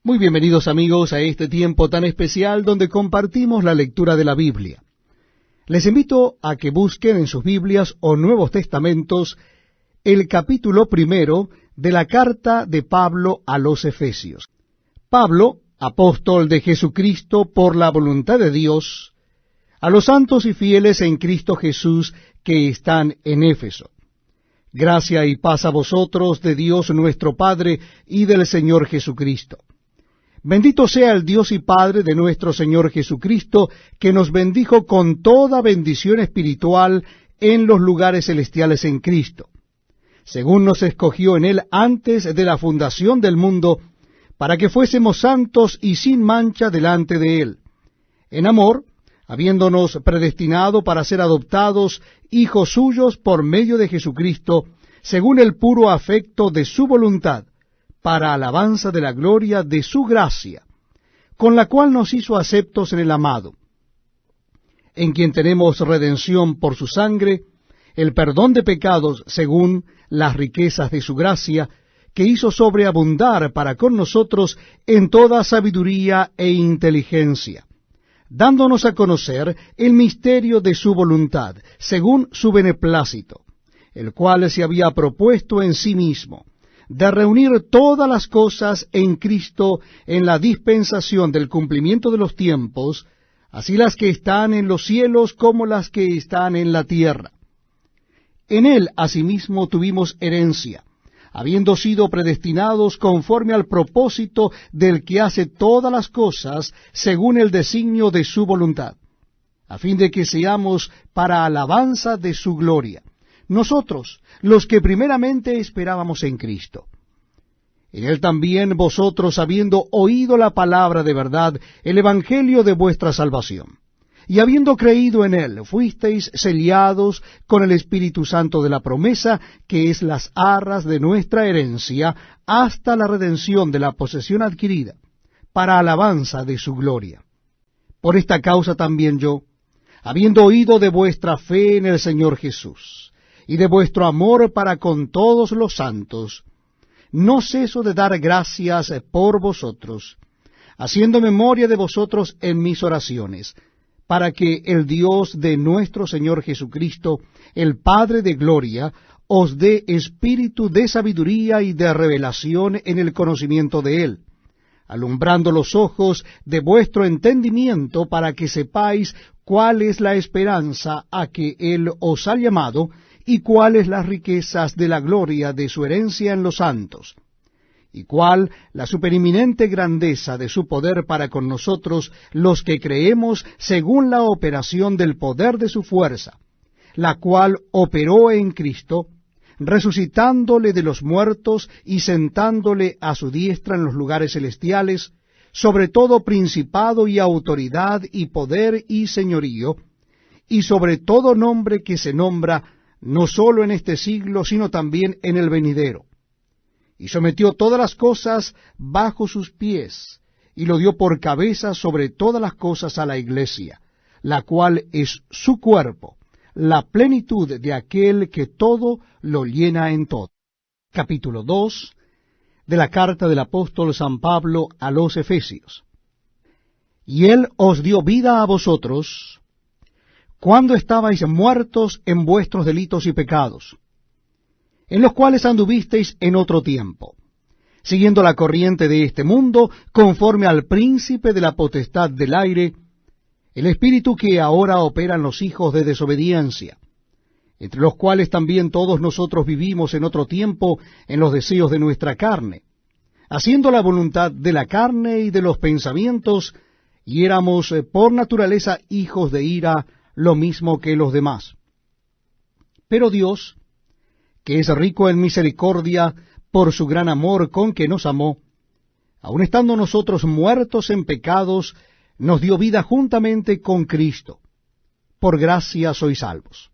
Muy bienvenidos amigos a este tiempo tan especial donde compartimos la lectura de la Biblia. Les invito a que busquen en sus Biblias o Nuevos Testamentos el capítulo 1 de la carta de Pablo a los Efesios. Pablo, apóstol de Jesucristo por la voluntad de Dios, a los santos y fieles en Cristo Jesús que están en Éfeso. Gracia y paz a vosotros de Dios nuestro Padre y del Señor Jesucristo. Bendito sea el Dios y Padre de nuestro Señor Jesucristo, que nos bendijo con toda bendición espiritual en los lugares celestiales en Cristo, según nos escogió en Él antes de la fundación del mundo, para que fuésemos santos y sin mancha delante de Él, en amor, habiéndonos predestinado para ser adoptados hijos suyos por medio de Jesucristo, según el puro afecto de su voluntad, para alabanza de la gloria de su gracia, con la cual nos hizo aceptos en el amado, en quien tenemos redención por su sangre, el perdón de pecados según las riquezas de su gracia, que hizo sobreabundar para con nosotros en toda sabiduría e inteligencia, dándonos a conocer el misterio de su voluntad, según su beneplácito, el cual se había propuesto en sí mismo, de reunir todas las cosas en Cristo en la dispensación del cumplimiento de los tiempos, así las que están en los cielos como las que están en la tierra. En Él asimismo tuvimos herencia, habiendo sido predestinados conforme al propósito del que hace todas las cosas según el designio de su voluntad, a fin de que seamos para alabanza de su gloria, nosotros, los que primeramente esperábamos en Cristo. En Él también vosotros, habiendo oído la palabra de verdad, el evangelio de vuestra salvación, y habiendo creído en Él, fuisteis sellados con el Espíritu Santo de la promesa, que es las arras de nuestra herencia, hasta la redención de la posesión adquirida, para alabanza de su gloria. Por esta causa también yo, habiendo oído de vuestra fe en el Señor Jesús, y de vuestro amor para con todos los santos, no ceso de dar gracias por vosotros, haciendo memoria de vosotros en mis oraciones, para que el Dios de nuestro Señor Jesucristo, el Padre de gloria, os dé espíritu de sabiduría y de revelación en el conocimiento de Él, alumbrando los ojos de vuestro entendimiento, para que sepáis cuál es la esperanza a que Él os ha llamado, y cuáles las riquezas de la gloria de su herencia en los santos, y cuál la supereminente grandeza de su poder para con nosotros, los que creemos según la operación del poder de su fuerza, la cual operó en Cristo, resucitándole de los muertos y sentándole a su diestra en los lugares celestiales, sobre todo principado y autoridad y poder y señorío, y sobre todo nombre que se nombra no sólo en este siglo, sino también en el venidero. Y sometió todas las cosas bajo sus pies, y lo dio por cabeza sobre todas las cosas a la Iglesia, la cual es su cuerpo, la plenitud de aquel que todo lo llena en todo. Capítulo 2 de la carta del apóstol San Pablo a los Efesios. Y Él os dio vida a vosotros, cuando estabais muertos en vuestros delitos y pecados, en los cuales anduvisteis en otro tiempo, siguiendo la corriente de este mundo, conforme al príncipe de la potestad del aire, el espíritu que ahora opera en los hijos de desobediencia, entre los cuales también todos nosotros vivimos en otro tiempo en los deseos de nuestra carne, haciendo la voluntad de la carne y de los pensamientos, y éramos por naturaleza hijos de ira, lo mismo que los demás. Pero Dios, que es rico en misericordia, por su gran amor con que nos amó, aun estando nosotros muertos en pecados, nos dio vida juntamente con Cristo. Por gracia sois salvos.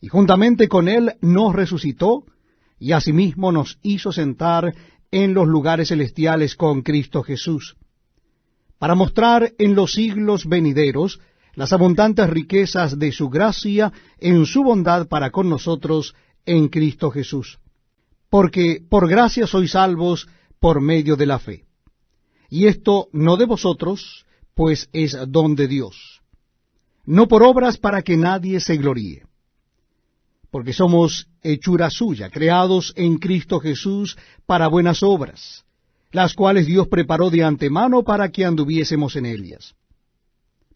Y juntamente con Él nos resucitó, y asimismo nos hizo sentar en los lugares celestiales con Cristo Jesús, para mostrar en los siglos venideros las abundantes riquezas de su gracia en su bondad para con nosotros en Cristo Jesús. Porque por gracia sois salvos por medio de la fe. y esto no de vosotros, pues es don de Dios, no por obras para que nadie se gloríe. Porque somos hechura suya, creados en Cristo Jesús para buenas obras, las cuales Dios preparó de antemano para que anduviésemos en ellas.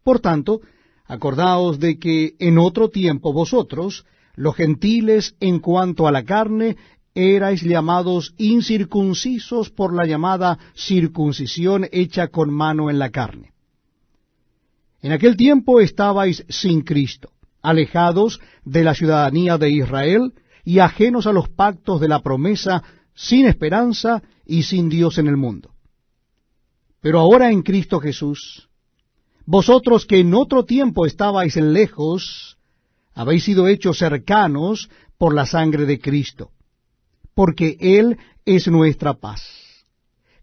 Por tanto, acordaos de que en otro tiempo vosotros, los gentiles en cuanto a la carne, erais llamados incircuncisos por la llamada circuncisión hecha con mano en la carne. En aquel tiempo estabais sin Cristo, alejados de la ciudadanía de Israel y ajenos a los pactos de la promesa, sin esperanza y sin Dios en el mundo. Pero ahora en Cristo Jesús, vosotros que en otro tiempo estabais lejos, habéis sido hechos cercanos por la sangre de Cristo, porque Él es nuestra paz,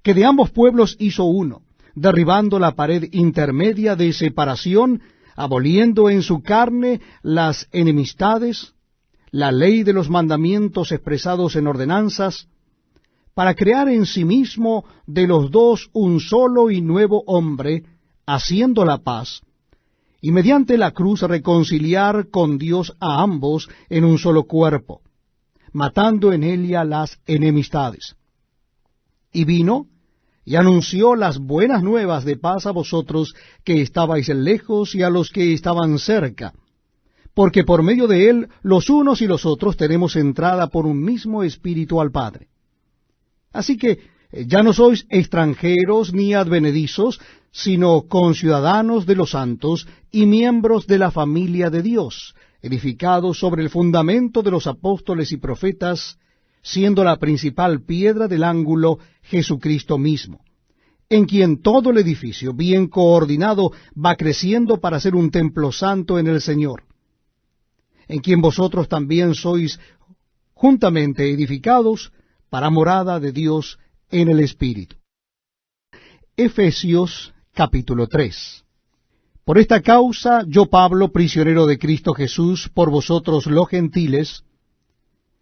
que de ambos pueblos hizo uno, derribando la pared intermedia de separación, aboliendo en su carne las enemistades, la ley de los mandamientos expresados en ordenanzas, para crear en sí mismo de los dos un solo y nuevo hombre, haciendo la paz, y mediante la cruz reconciliar con Dios a ambos en un solo cuerpo, matando en ella las enemistades. Y vino y anunció las buenas nuevas de paz a vosotros que estabais lejos y a los que estaban cerca, porque por medio de él los unos y los otros tenemos entrada por un mismo Espíritu al Padre. Así que ya no sois extranjeros ni advenedizos, sino conciudadanos de los santos y miembros de la familia de Dios, edificados sobre el fundamento de los apóstoles y profetas, siendo la principal piedra del ángulo Jesucristo mismo, en quien todo el edificio, bien coordinado, va creciendo para ser un templo santo en el Señor, en quien vosotros también sois juntamente edificados para morada de Dios en el Espíritu. Efesios capítulo 3. Por esta causa, yo Pablo, prisionero de Cristo Jesús, por vosotros los gentiles,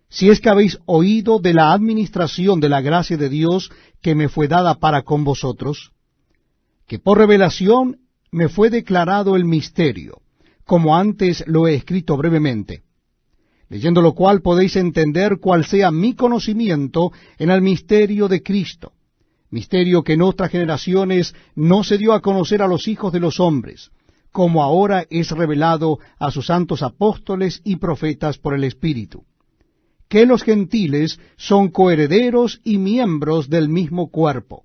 si es que habéis oído de la administración de la gracia de Dios que me fue dada para con vosotros, que por revelación me fue declarado el misterio, como antes lo he escrito brevemente, leyendo lo cual podéis entender cuál sea mi conocimiento en el misterio de Cristo, misterio que en otras generaciones no se dio a conocer a los hijos de los hombres, como ahora es revelado a sus santos apóstoles y profetas por el Espíritu, que los gentiles son coherederos y miembros del mismo cuerpo,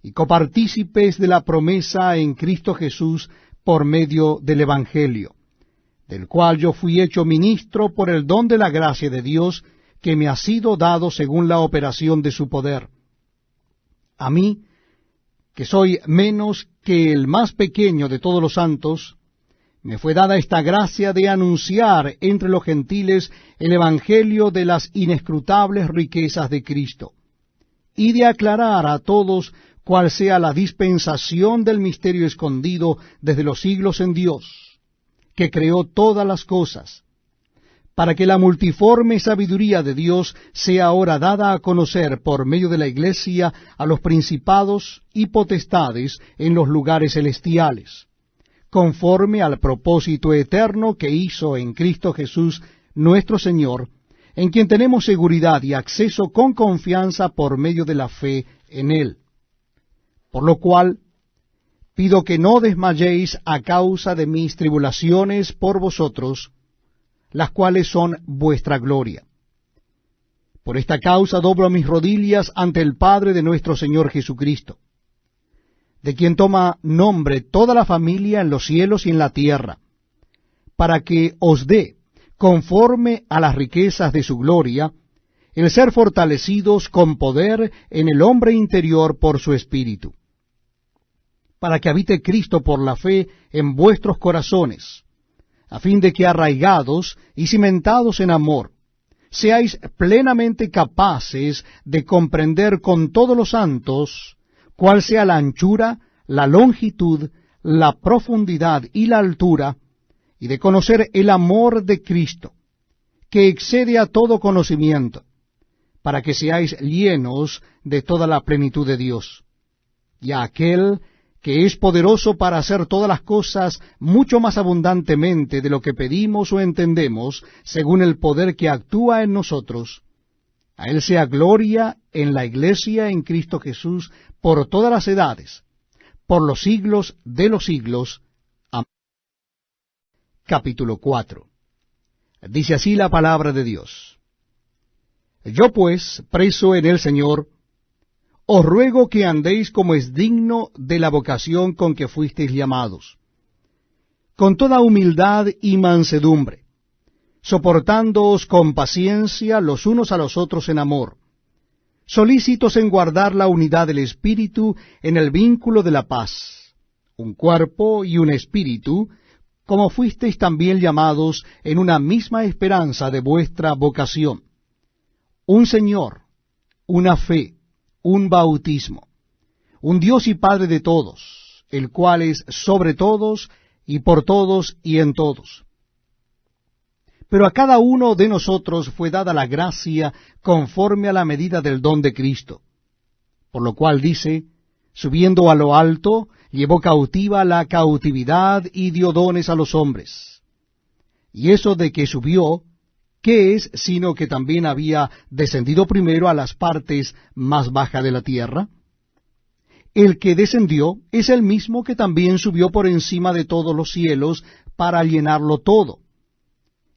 y copartícipes de la promesa en Cristo Jesús por medio del Evangelio, del cual yo fui hecho ministro por el don de la gracia de Dios que me ha sido dado según la operación de su poder. A mí, que soy menos que el más pequeño de todos los santos, me fue dada esta gracia de anunciar entre los gentiles el evangelio de las inescrutables riquezas de Cristo, y de aclarar a todos cuál sea la dispensación del misterio escondido desde los siglos en Dios, que creó todas las cosas, para que la multiforme sabiduría de Dios sea ahora dada a conocer por medio de la Iglesia a los principados y potestades en los lugares celestiales, conforme al propósito eterno que hizo en Cristo Jesús nuestro Señor, en quien tenemos seguridad y acceso con confianza por medio de la fe en Él. Por lo cual, pido que no desmayéis a causa de mis tribulaciones por vosotros, las cuales son vuestra gloria. Por esta causa doblo mis rodillas ante el Padre de nuestro Señor Jesucristo, de quien toma nombre toda la familia en los cielos y en la tierra, para que os dé, conforme a las riquezas de su gloria, el ser fortalecidos con poder en el hombre interior por su Espíritu, para que habite Cristo por la fe en vuestros corazones, a fin de que arraigados y cimentados en amor, seáis plenamente capaces de comprender con todos los santos cuál sea la anchura, la longitud, la profundidad y la altura, y de conocer el amor de Cristo, que excede a todo conocimiento, para que seáis llenos de toda la plenitud de Dios. y a aquel que es poderoso para hacer todas las cosas mucho más abundantemente de lo que pedimos o entendemos, según el poder que actúa en nosotros. A Él sea gloria en la Iglesia en Cristo Jesús por todas las edades, por los siglos de los siglos. Amén. Capítulo 4. Dice así la palabra de Dios. Yo pues, preso en el Señor, os ruego que andéis como es digno de la vocación con que fuisteis llamados, con toda humildad y mansedumbre, soportándoos con paciencia los unos a los otros en amor, solícitos en guardar la unidad del Espíritu en el vínculo de la paz, un cuerpo y un espíritu, como fuisteis también llamados en una misma esperanza de vuestra vocación, un Señor, una fe, un bautismo, un Dios y Padre de todos, el cual es sobre todos, y por todos, y en todos. Pero a cada uno de nosotros fue dada la gracia conforme a la medida del don de Cristo. Por lo cual dice, subiendo a lo alto, llevó cautiva la cautividad y dio dones a los hombres. Y eso de que subió, ¿qué es sino que también había descendido primero a las partes más bajas de la tierra? El que descendió es el mismo que también subió por encima de todos los cielos para llenarlo todo.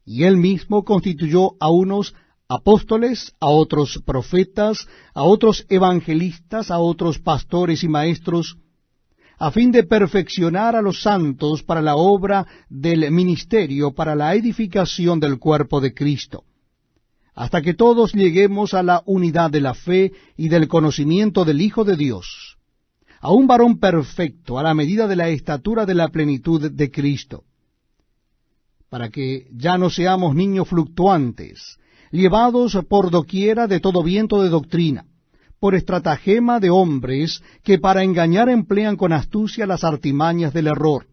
Y él mismo constituyó a unos apóstoles, a otros profetas, a otros evangelistas, a otros pastores y maestros, a fin de perfeccionar a los santos para la obra del ministerio, para la edificación del cuerpo de Cristo, hasta que todos lleguemos a la unidad de la fe y del conocimiento del Hijo de Dios, a un varón perfecto, a la medida de la estatura de la plenitud de Cristo, para que ya no seamos niños fluctuantes, llevados por doquiera de todo viento de doctrina, por estratagema de hombres que para engañar emplean con astucia las artimañas del error,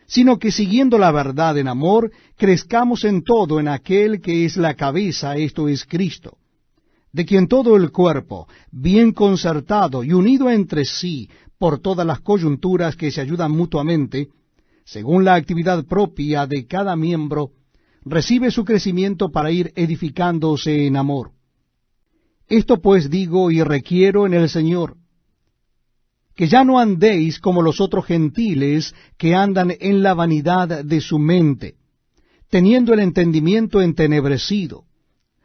sino que siguiendo la verdad en amor, crezcamos en todo en aquel que es la cabeza, esto es Cristo, de quien todo el cuerpo, bien concertado y unido entre sí por todas las coyunturas que se ayudan mutuamente, según la actividad propia de cada miembro, recibe su crecimiento para ir edificándose en amor. Esto pues digo y requiero en el Señor, que ya no andéis como los otros gentiles que andan en la vanidad de su mente, teniendo el entendimiento entenebrecido,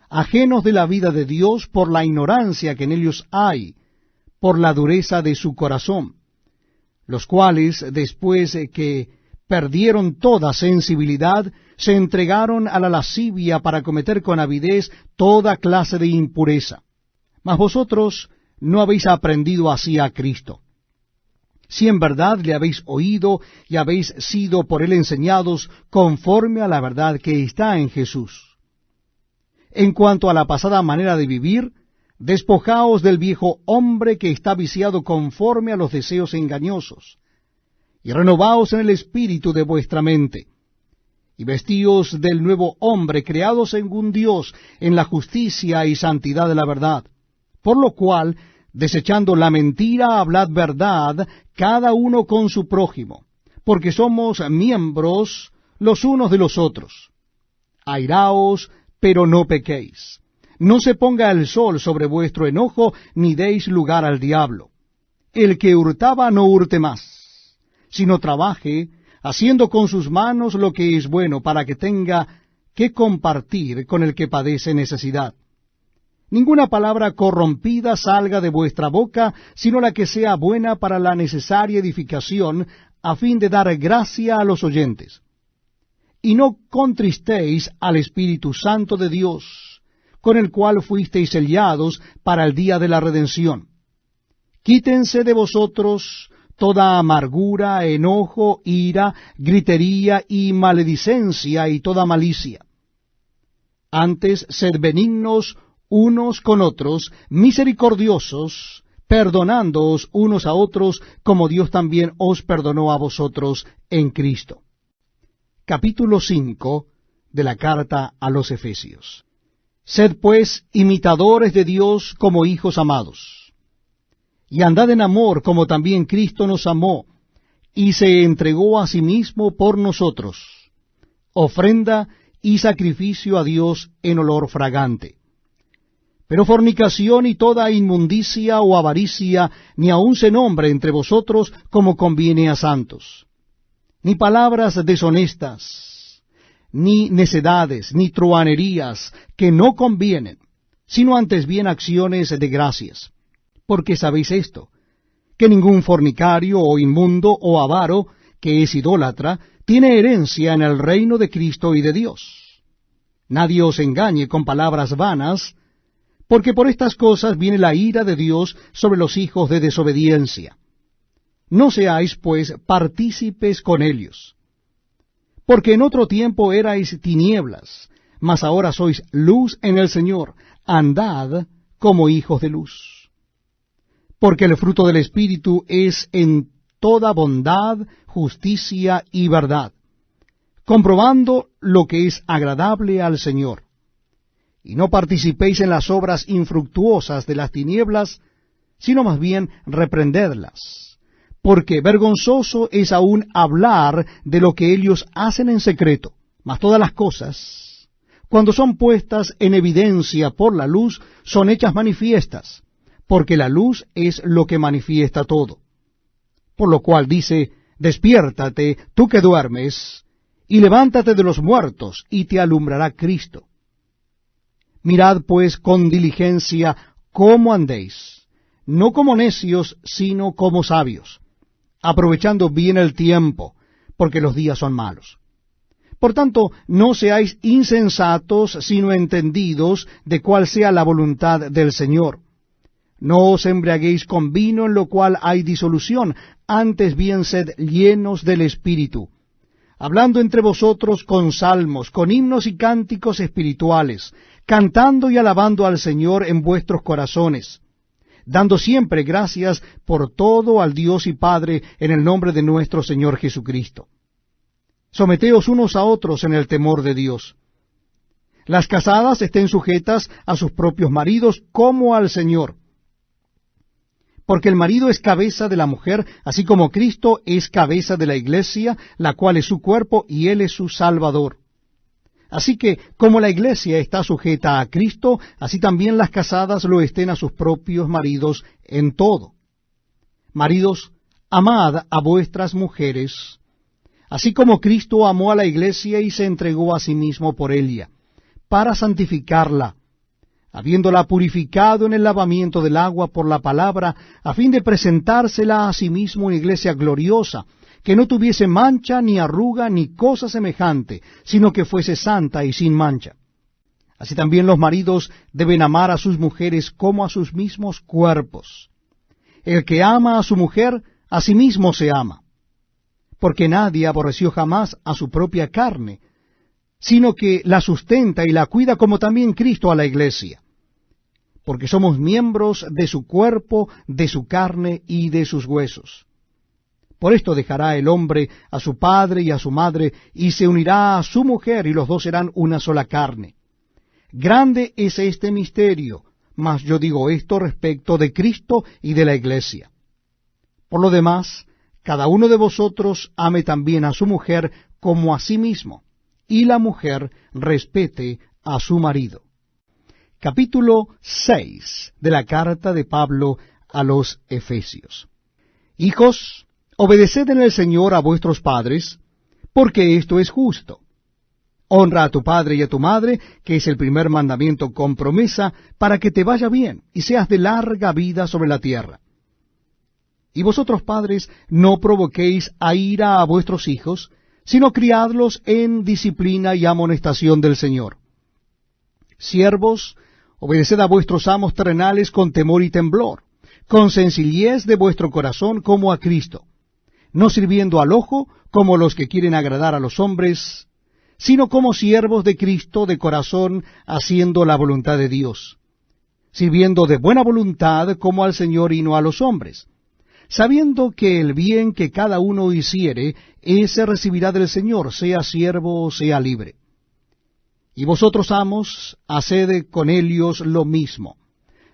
ajenos de la vida de Dios por la ignorancia que en ellos hay, por la dureza de su corazón, los cuales, después que perdieron toda sensibilidad, se entregaron a la lascivia para cometer con avidez toda clase de impureza. Mas vosotros no habéis aprendido así a Cristo. Si en verdad le habéis oído y habéis sido por él enseñados conforme a la verdad que está en Jesús. En cuanto a la pasada manera de vivir, despojaos del viejo hombre que está viciado conforme a los deseos engañosos, y renovaos en el espíritu de vuestra mente, y vestíos del nuevo hombre creado según Dios en la justicia y santidad de la verdad. Por lo cual, desechando la mentira, hablad verdad, cada uno con su prójimo, porque somos miembros los unos de los otros. Airaos, pero no pequéis. No se ponga el sol sobre vuestro enojo, ni deis lugar al diablo. El que hurtaba no hurte más, sino trabaje, haciendo con sus manos lo que es bueno, para que tenga que compartir con el que padece necesidad. Ninguna palabra corrompida salga de vuestra boca, sino la que sea buena para la necesaria edificación, a fin de dar gracia a los oyentes. Y no contristéis al Espíritu Santo de Dios, con el cual fuisteis sellados para el día de la redención. Quítense de vosotros toda amargura, enojo, ira, gritería y maledicencia y toda malicia. Antes, sed benignos unos con otros, misericordiosos, perdonándoos unos a otros, como Dios también os perdonó a vosotros en Cristo. Capítulo 5 de la carta a los Efesios. Sed pues imitadores de Dios como hijos amados, y andad en amor como también Cristo nos amó, y se entregó a sí mismo por nosotros, ofrenda y sacrificio a Dios en olor fragante. Pero fornicación y toda inmundicia o avaricia ni aun se nombre entre vosotros como conviene a santos. Ni palabras deshonestas, ni necedades, ni truhanerías que no convienen, sino antes bien acciones de gracias. Porque sabéis esto, que ningún fornicario o inmundo o avaro, que es idólatra, tiene herencia en el reino de Cristo y de Dios. Nadie os engañe con palabras vanas, porque por estas cosas viene la ira de Dios sobre los hijos de desobediencia. No seáis, pues, partícipes con ellos. Porque en otro tiempo erais tinieblas, mas ahora sois luz en el Señor. Andad como hijos de luz. Porque el fruto del Espíritu es en toda bondad, justicia y verdad, comprobando lo que es agradable al Señor. Y no participéis en las obras infructuosas de las tinieblas, sino más bien reprendedlas, porque vergonzoso es aún hablar de lo que ellos hacen en secreto. Mas todas las cosas, cuando son puestas en evidencia por la luz, son hechas manifiestas, porque la luz es lo que manifiesta todo. Por lo cual dice, despiértate, tú que duermes, y levántate de los muertos, y te alumbrará Cristo. Mirad pues con diligencia cómo andéis, no como necios, sino como sabios, aprovechando bien el tiempo, porque los días son malos. Por tanto, no seáis insensatos, sino entendidos de cuál sea la voluntad del Señor. No os embriaguéis con vino, en lo cual hay disolución, antes bien sed llenos del Espíritu, hablando entre vosotros con salmos, con himnos y cánticos espirituales, cantando y alabando al Señor en vuestros corazones, dando siempre gracias por todo al Dios y Padre en el nombre de nuestro Señor Jesucristo. Someteos unos a otros en el temor de Dios. Las casadas estén sujetas a sus propios maridos como al Señor, porque el marido es cabeza de la mujer, así como Cristo es cabeza de la iglesia, la cual es su cuerpo y él es su Salvador. Así que, como la iglesia está sujeta a Cristo, así también las casadas lo estén a sus propios maridos en todo. Maridos, amad a vuestras mujeres, así como Cristo amó a la iglesia y se entregó a sí mismo por ella, para santificarla, habiéndola purificado en el lavamiento del agua por la palabra, a fin de presentársela a sí mismo una iglesia gloriosa, que no tuviese mancha, ni arruga, ni cosa semejante, sino que fuese santa y sin mancha. Así también los maridos deben amar a sus mujeres como a sus mismos cuerpos. El que ama a su mujer, a sí mismo se ama. Porque nadie aborreció jamás a su propia carne, sino que la sustenta y la cuida, como también Cristo a la iglesia. Porque somos miembros de su cuerpo, de su carne y de sus huesos. Por esto dejará el hombre a su padre y a su madre, y se unirá a su mujer, y los dos serán una sola carne. Grande es este misterio, mas yo digo esto respecto de Cristo y de la iglesia. Por lo demás, cada uno de vosotros ame también a su mujer como a sí mismo, y la mujer respete a su marido. Capítulo 6 de la carta de Pablo a los Efesios. Hijos, obedeced en el Señor a vuestros padres, porque esto es justo. Honra a tu padre y a tu madre, que es el primer mandamiento con promesa, para que te vaya bien y seas de larga vida sobre la tierra. Y vosotros, padres, no provoquéis a ira a vuestros hijos, sino criadlos en disciplina y amonestación del Señor. Siervos, obedeced a vuestros amos terrenales con temor y temblor, con sencillez de vuestro corazón como a Cristo, no sirviendo al ojo como los que quieren agradar a los hombres, sino como siervos de Cristo de corazón, haciendo la voluntad de Dios, sirviendo de buena voluntad como al Señor y no a los hombres, sabiendo que el bien que cada uno hiciere, ese recibirá del Señor, sea siervo o sea libre. Y vosotros, amos, haced con ellos lo mismo,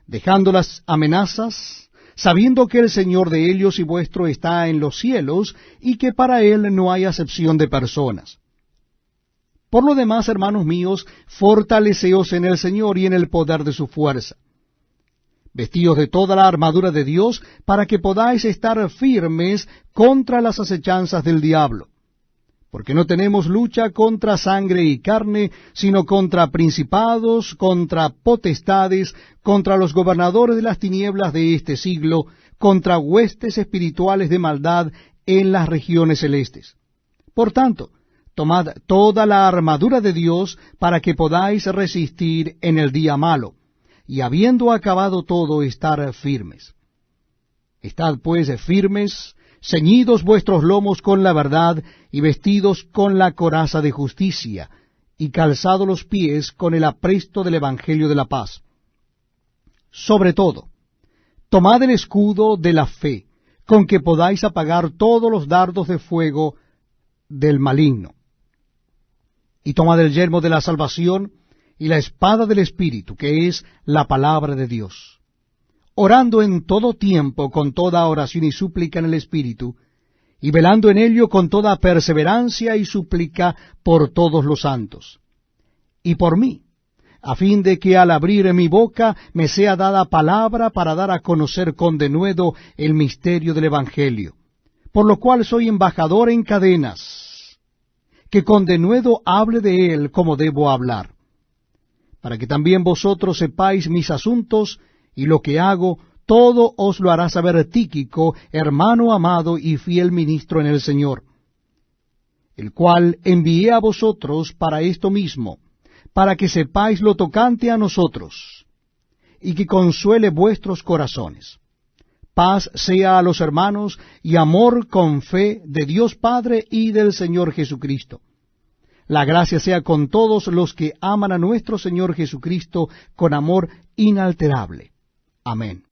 dejando las amenazas, sabiendo que el Señor de ellos y vuestro está en los cielos, y que para él no hay acepción de personas. Por lo demás, hermanos míos, fortaleceos en el Señor y en el poder de su fuerza. Vestíos de toda la armadura de Dios, para que podáis estar firmes contra las acechanzas del diablo. Porque no tenemos lucha contra sangre y carne, sino contra principados, contra potestades, contra los gobernadores de las tinieblas de este siglo, contra huestes espirituales de maldad en las regiones celestes. Por tanto, tomad toda la armadura de Dios para que podáis resistir en el día malo, y habiendo acabado todo, estar firmes. Estad pues firmes, ceñidos vuestros lomos con la verdad, y vestidos con la coraza de justicia, y calzados los pies con el apresto del Evangelio de la paz. Sobre todo, tomad el escudo de la fe, con que podáis apagar todos los dardos de fuego del maligno. Y tomad el yelmo de la salvación, y la espada del Espíritu, que es la palabra de Dios, orando en todo tiempo con toda oración y súplica en el Espíritu, y velando en ello con toda perseverancia y súplica por todos los santos, y por mí, a fin de que al abrir mi boca me sea dada palabra para dar a conocer con denuedo el misterio del Evangelio, por lo cual soy embajador en cadenas, que con denuedo hable de él como debo hablar, para que también vosotros sepáis mis asuntos, y lo que hago, todo os lo hará saber Tíquico, hermano amado y fiel ministro en el Señor, el cual envié a vosotros para esto mismo, para que sepáis lo tocante a nosotros, y que consuele vuestros corazones. Paz sea a los hermanos, y amor con fe de Dios Padre y del Señor Jesucristo. La gracia sea con todos los que aman a nuestro Señor Jesucristo con amor inalterable. Amén.